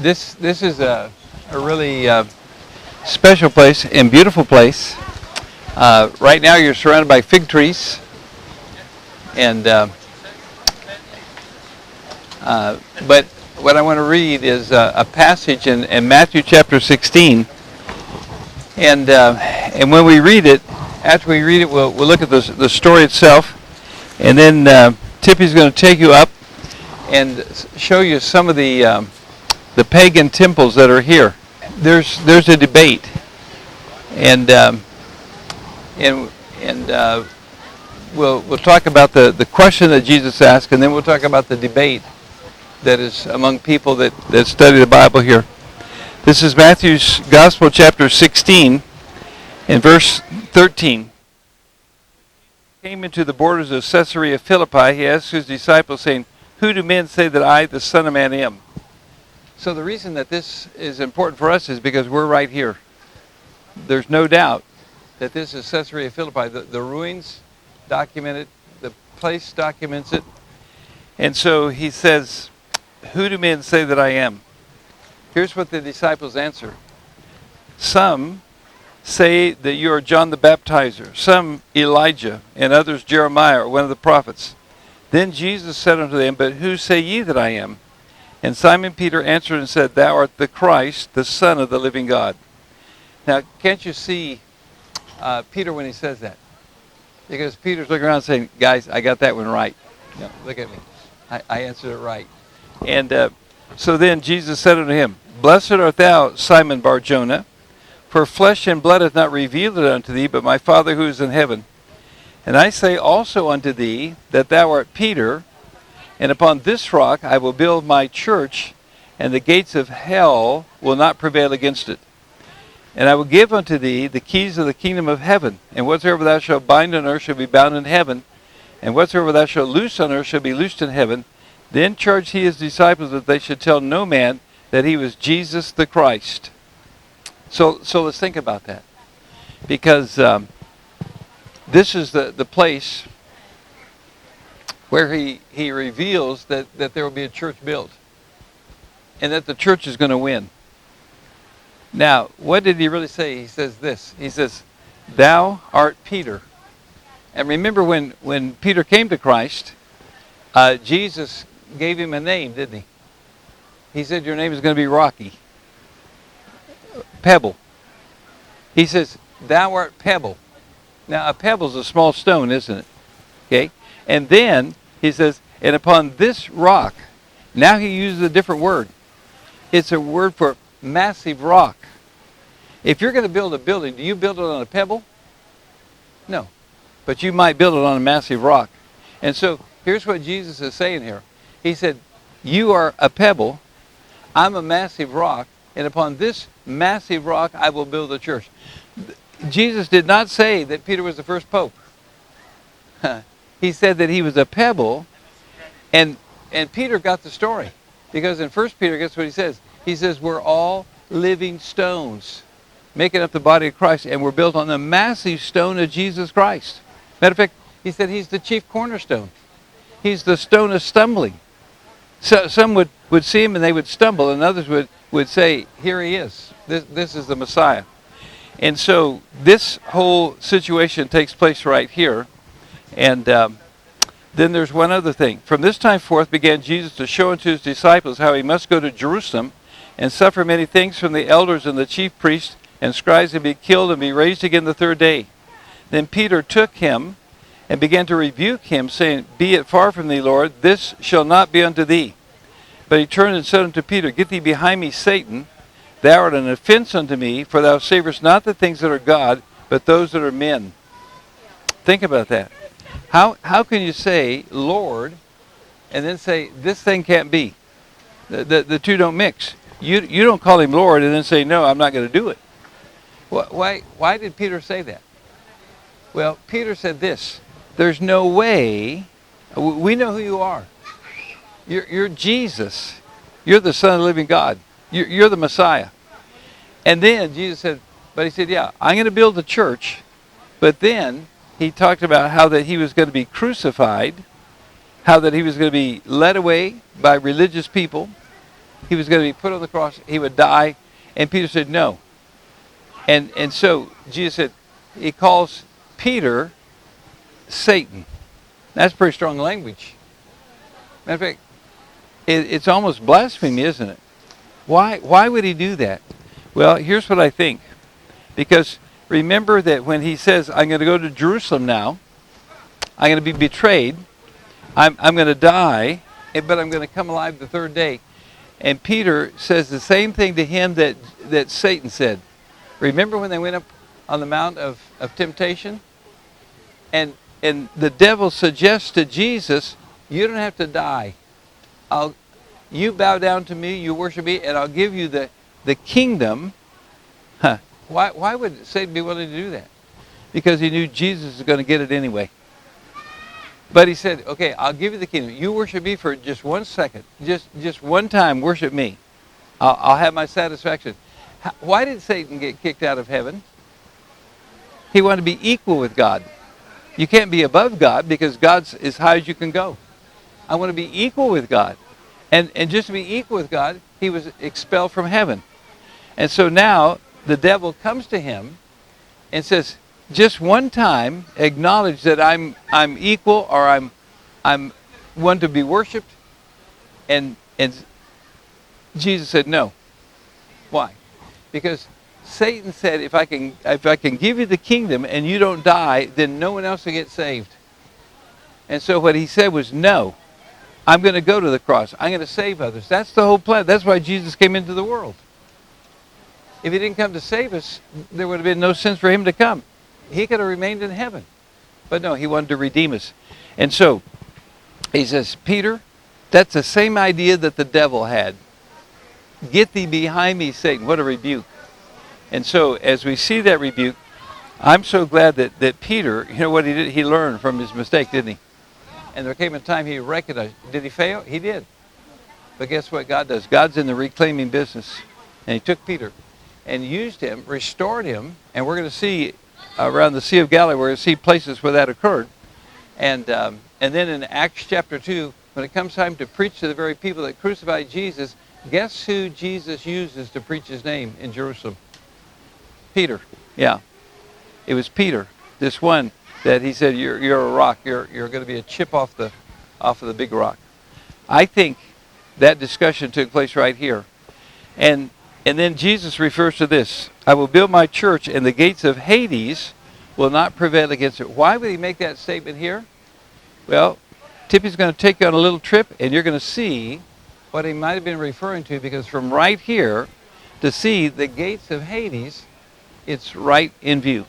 This is a really special place and beautiful place. Right now you're surrounded by fig trees, and but what I want to read is a passage in Matthew chapter 16, and when we read it, after we read it, we'll look at the story itself, and then Tippy's going to take you up and show you some of the pagan temples that are here. There's a debate, and we'll talk about the question that Jesus asked, and then we'll talk about the debate that is among people that study the Bible here. This is Matthew's Gospel, chapter 16, and verse 13. Came into the borders of Caesarea Philippi, he asked his disciples, saying, "Who do men say that I, the Son of Man, am?" So the reason that this is important for us is because we're right here. There's no doubt that this is Caesarea Philippi. The ruins document it. The place documents it. And so he says, "Who do men say that I am?" Here's what the disciples answer. Some say that you are John the Baptizer, some Elijah, and others Jeremiah or one of the prophets. Then Jesus said unto them, "But who say ye that I am?" And Simon Peter answered and said, "Thou art the Christ, the Son of the living God." Now, can't you see Peter when he says that? Because Peter's looking around saying, "Guys, I got that one right. No, look at me. I answered it right." And so then Jesus said unto him, "Blessed art thou, Simon Bar-Jonah, for flesh and blood hath not revealed it unto thee, but my Father who is in heaven. And I say also unto thee that thou art Peter, and upon this rock I will build my church, and the gates of hell will not prevail against it. And I will give unto thee the keys of the kingdom of heaven, and whatsoever thou shalt bind on earth shall be bound in heaven, and whatsoever thou shalt loose on earth shall be loosed in heaven." Then charged he his disciples that they should tell no man that he was Jesus the Christ. So let's think about that, because this is the place where he reveals that there will be a church built, and that the church is going to win. Now, what did he really say? He says this. He says, "Thou art Peter." And remember when Peter came to Christ, Jesus gave him a name, didn't he? He said, "Your name is going to be Rocky. Pebble." He says, "Thou art Pebble." Now, a pebble is a small stone, isn't it? Okay? And then he says, "And upon this rock," now he uses a different word. It's a word for massive rock. If you're going to build a building, do you build it on a pebble? No. But you might build it on a massive rock. And so here's what Jesus is saying here. He said, "You are a pebble, I'm a massive rock, and upon this massive rock I will build a church." Jesus did not say that Peter was the first pope. He said that he was a pebble, and Peter got the story. Because in 1 Peter, guess what he says? He says, "We're all living stones, making up the body of Christ, and we're built on the massive stone of Jesus Christ." Matter of fact, he said he's the chief cornerstone. He's the stone of stumbling. So some would see him and they would stumble, and others would say, "Here he is. This is the Messiah." And so this whole situation takes place right here. And then there's one other thing. "From this time forth began Jesus to show unto his disciples how he must go to Jerusalem and suffer many things from the elders and the chief priests and scribes, and be killed and be raised again the third day. Then Peter took him and began to rebuke him, saying, Be it far from thee, Lord, this shall not be unto thee. But he turned and said unto Peter, Get thee behind me, Satan. Thou art an offense unto me, for thou savorest not the things that are God, but those that are men." Think about that. How can you say, Lord, and then say, this thing can't be? The two don't mix. You don't call him Lord and then say, no, I'm not going to do it. Why did Peter say that? Well, Peter said this. There's no way. We know who you are. You're Jesus. You're the Son of the living God. You're the Messiah. And then Jesus said, yeah, I'm going to build the church. But then he talked about how that he was going to be crucified, how that he was going to be led away by religious people, he was going to be put on the cross. He would die. And Peter said, no. And so Jesus said, he calls Peter Satan. That's pretty strong language. Matter of fact, it's almost blasphemy, isn't it? Why would he do that? Well, here's what I think. Because remember that when he says, I'm going to go to Jerusalem now, I'm going to be betrayed, I'm going to die, but I'm going to come alive the third day. And Peter says the same thing to him that Satan said. Remember when they went up on the Mount of Temptation? And the devil suggests to Jesus, you don't have to die. You bow down to me, you worship me, and I'll give you the kingdom. Huh. Why would Satan be willing to do that? Because he knew Jesus was going to get it anyway. But he said, okay, I'll give you the kingdom. You worship me for just 1 second. Just one time, worship me. I'll have my satisfaction. Why did Satan get kicked out of heaven? He wanted to be equal with God. You can't be above God because God's as high as you can go. I want to be equal with God. And just to be equal with God, he was expelled from heaven. And so now the devil comes to him and says, just one time acknowledge that I'm equal, or I'm one to be worshipped. And Jesus said no. Why? Because Satan said, if I can give you the kingdom and you don't die, then no one else will get saved. And so what he said was, no, I'm going to go to the cross. I'm going to save others. That's the whole plan. That's why Jesus came into the world. If he didn't come to save us, there would have been no sense for him to come. He could have remained in heaven. But no, he wanted to redeem us. And so he says, Peter, that's the same idea that the devil had. Get thee behind me, Satan. What a rebuke. And so as we see that rebuke, I'm so glad that Peter, you know what he did? He learned from his mistake, didn't he? And there came a time he recognized. Did he fail? He did. But guess what God does? God's in the reclaiming business. And he took Peter and used him, restored him, and we're going to see around the Sea of Galilee, we're going to see places where that occurred. And then in Acts chapter 2, when it comes time to preach to the very people that crucified Jesus, guess who Jesus uses to preach his name in Jerusalem? Peter. Yeah. It was Peter, this one that he said, you're a rock. You're going to be a chip off of the big rock. I think that discussion took place right here. And then Jesus refers to this. I will build my church, and the gates of Hades will not prevail against it. Why would he make that statement here? Well, Tippy's going to take you on a little trip, and you're going to see what he might have been referring to, because from right here to see the gates of Hades, it's right in view.